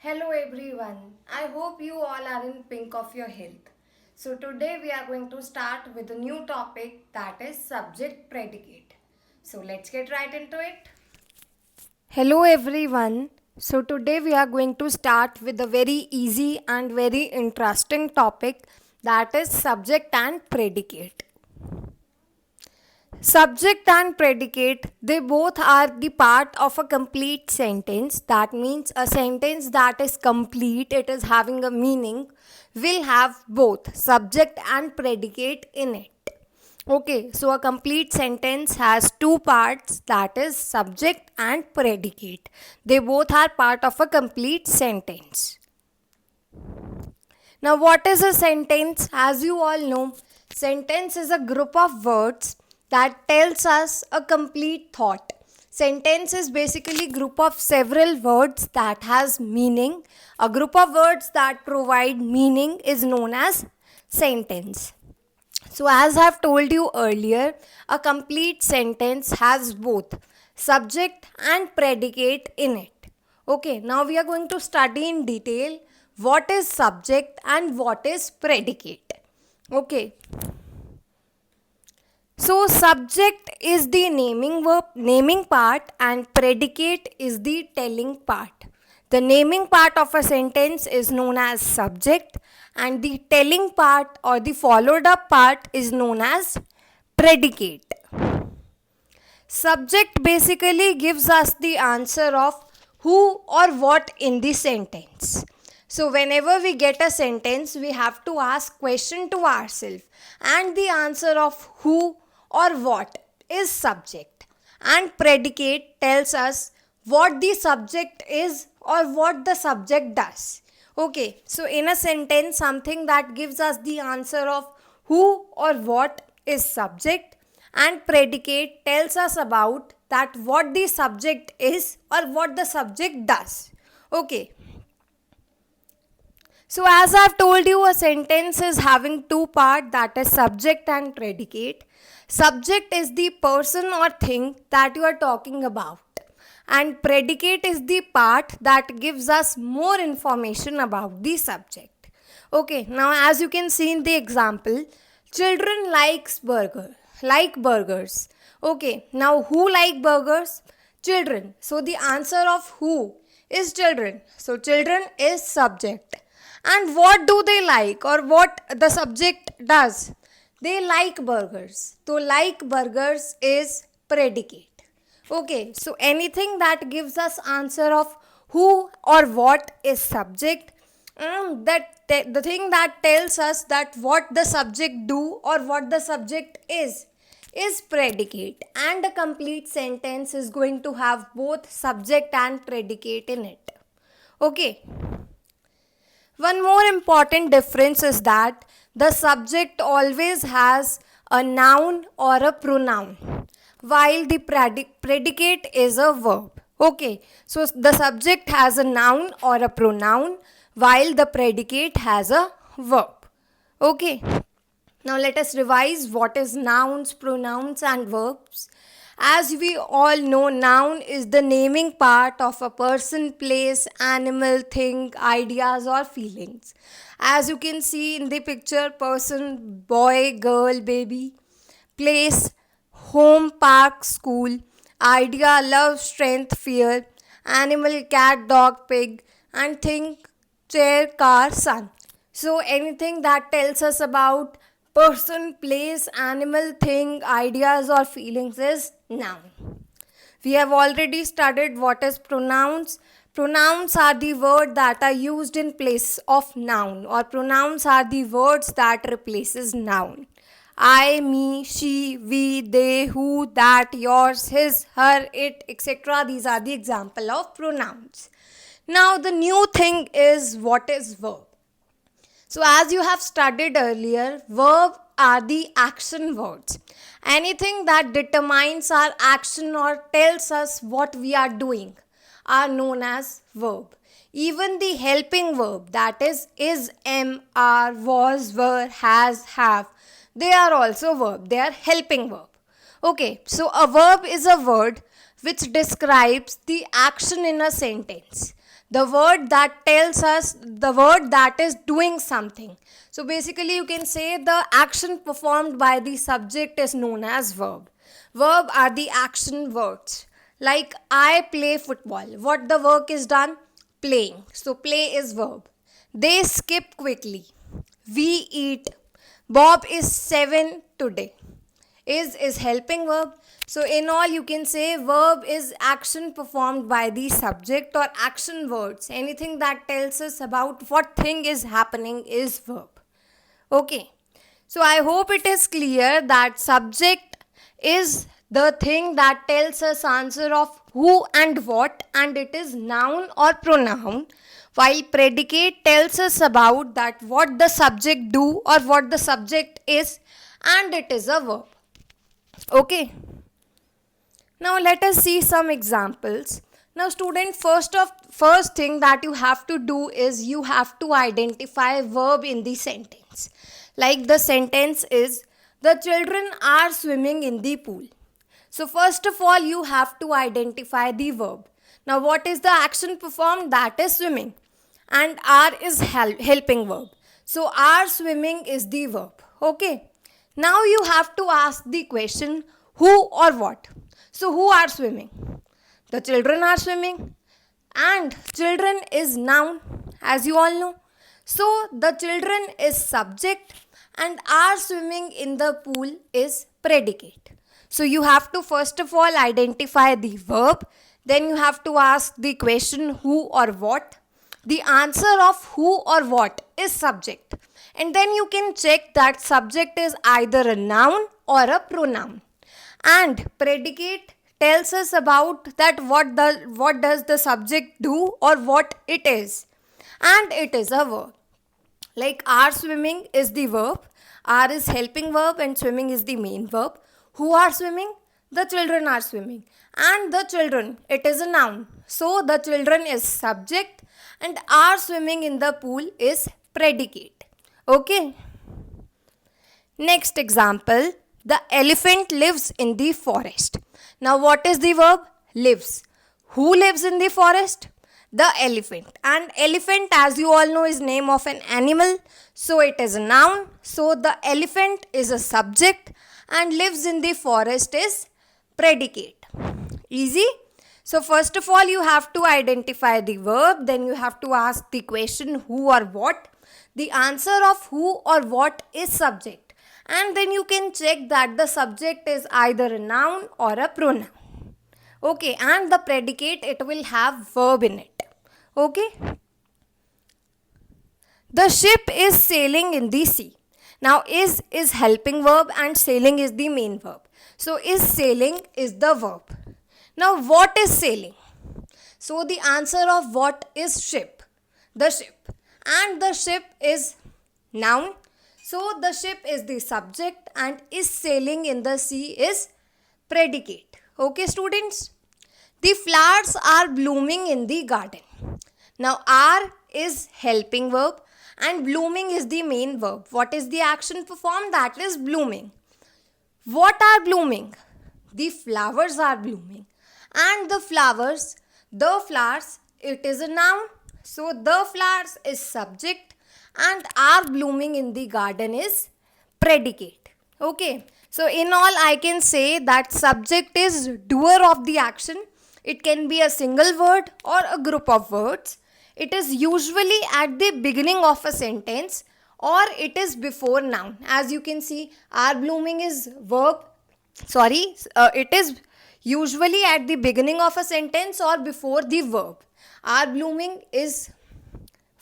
Hello everyone. I hope you all are in pink of your health. So today we are going to start with a new topic that is subject predicate. So let's get right into it. Hello everyone. So today we are going to start with a very easy and very interesting topic that is subject and predicate. Subject and predicate, they both are the part of a complete sentence. That means a sentence that is complete, it is having a meaning, will have both subject and predicate in it. Okay, so a complete sentence has two parts, that is subject and predicate. They both are part of a complete sentence. Now, what is a sentence? As you all know, sentence is a group of words that tells us a complete thought. Sentence is basically group of several words that has meaning. A group of words that provide meaning is known as sentence. So as I have told you earlier, a complete sentence has both subject and predicate in it. Okay, now we are going to study in detail what is subject and what is predicate. Okay. So subject is the naming part, and predicate is the telling part. The naming part of a sentence is known as subject, and the telling part or the followed up part is known as predicate. Subject basically gives us the answer of who or what in the sentence. So whenever we get a sentence, we have to ask question to ourselves, and the answer of who or what is subject, and predicate tells us what the subject is or what the subject does. Okay, so in a sentence, something that gives us the answer of who or what is subject, and predicate tells us about that what the subject is or what the subject does. Okay. So as I have told you, a sentence is having two parts, that is subject and predicate. Subject is the person or thing that you are talking about, and predicate is the part that gives us more information about the subject. Okay, now as you can see in the example, children like burgers. Okay, now who like burgers? Children. So the answer of who is children. So children is subject. And what do they like or what the subject does? They like burgers. So like burgers is predicate. Okay, so anything that gives us answer of who or what is subject, the thing that tells us that what the subject do or what the subject is predicate, and a complete sentence is going to have both subject and predicate in it. Okay. One more important difference is that the subject always has a noun or a pronoun, while the predicate is a verb. Okay, so the subject has a noun or a pronoun, while the predicate has a verb. Okay, now let us revise what is nouns, pronouns and verbs. As we all know, noun is the naming part of a person, place, animal, thing, ideas or feelings. As you can see in the picture, person, boy, girl, baby, place, home, park, school, idea, love, strength, fear, animal, cat, dog, pig, and thing, chair, car, sun. So anything that tells us about person, place, animal, thing, ideas or feelings is noun. We have already studied what is pronouns. Pronouns are the words that are used in place of noun, or pronouns are the words that replaces noun. I, me, she, we, they, who, that, yours, his, her, it, etc. These are the example of pronouns. Now the new thing is what is verb. So as you have studied earlier, verb are the action words. Anything that determines our action or tells us what we are doing are known as verb. Even the helping verb, that is, am, are, was, were, has, have, they are also verb. They are helping verb. Okay, so a verb is a word which describes the action in a sentence. The word that tells us, the word that is doing something. So basically you can say the action performed by the subject is known as verb. Verb are the action words. Like I play football. What the work is done? Playing. So play is verb. They skip quickly. We eat. Bob is 7 today. Is helping verb. So in all you can say verb is action performed by the subject or action words. Anything that tells us about what thing is happening is verb. Okay. So I hope it is clear that subject is the thing that tells us answer of who and what, and it is noun or pronoun, while predicate tells us about that what the subject do or what the subject is, and it is a verb. Okay. Now let us see some examples. Now student, first thing that you have to do is you have to identify verb in the sentence. Like the sentence is, the children are swimming in the pool. So first of all you have to identify the verb. Now what is the action performed? That is swimming. And are is helping verb. So are swimming is the verb. Okay. Now you have to ask the question who or what. So who are swimming? The children are swimming. And children is noun, as you all know. So the children is subject and are swimming in the pool is predicate. So you have to first of all identify the verb. Then you have to ask the question who or what. The answer of who or what is subject. And then you can check that subject is either a noun or a pronoun. And predicate tells us about that what does the subject do or what it is. And it is a verb. Like are swimming is the verb. Are is helping verb and swimming is the main verb. Who are swimming? The children are swimming. And the children, it is a noun. So the children is subject and are swimming in the pool is predicate. Okay. Next example. The elephant lives in the forest. Now what is the verb? Lives. Who lives in the forest? The elephant. And elephant, as you all know, is name of an animal. So it is a noun. So the elephant is a subject and lives in the forest is predicate. Easy? So first of all you have to identify the verb. Then you have to ask the question who or what. The answer of who or what is subject. And then you can check that the subject is either a noun or a pronoun. Okay, and the predicate, it will have verb in it. Okay. The ship is sailing in the sea. Now is helping verb and sailing is the main verb. So is sailing is the verb. Now what is sailing? So the answer of what is ship? The ship. And the ship is noun. So the ship is the subject and is sailing in the sea is predicate. Okay students? The flowers are blooming in the garden. Now are is helping verb and blooming is the main verb. What is the action performed? That is blooming. What are blooming? The flowers are blooming. And the flowers, it is a noun. So the flowers is subject and are blooming in the garden is predicate. Okay. So in all I can say that subject is doer of the action. It can be a single word or a group of words. It is usually at the beginning of a sentence or it is before noun. As you can see, are blooming is verb. It is usually at the beginning of a sentence or before the verb. Are blooming is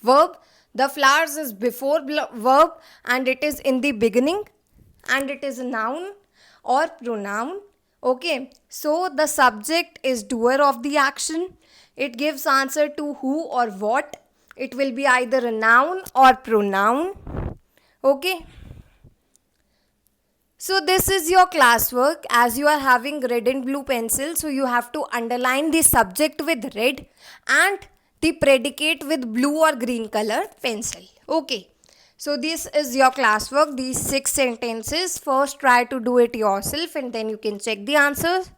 verb. The flowers is before verb and it is in the beginning and it is a noun or pronoun. Okay, so the subject is doer of the action. It gives answer to who or what. It will be either a noun or pronoun. Okay. So this is your classwork. As you are having red and blue pencil, so you have to underline the subject with red and the predicate with blue or green color pencil. Okay. So this is your classwork, these 6 sentences. First try to do it yourself and then you can check the answers.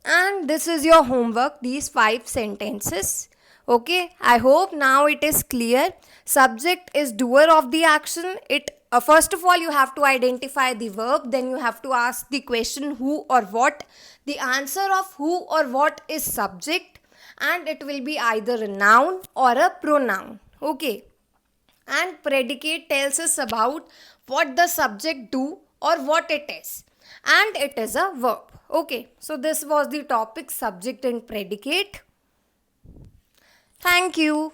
And this is your homework, these 5 sentences. Okay, I hope now it is clear. Subject is doer of the action. It first of all you have to identify the verb, then you have to ask the question who or what. The answer of who or what is subject, and it will be either a noun or a pronoun. Okay, and predicate tells us about what the subject do or what it is, and it is a verb. Okay, so this was the topic subject and predicate. Thank you.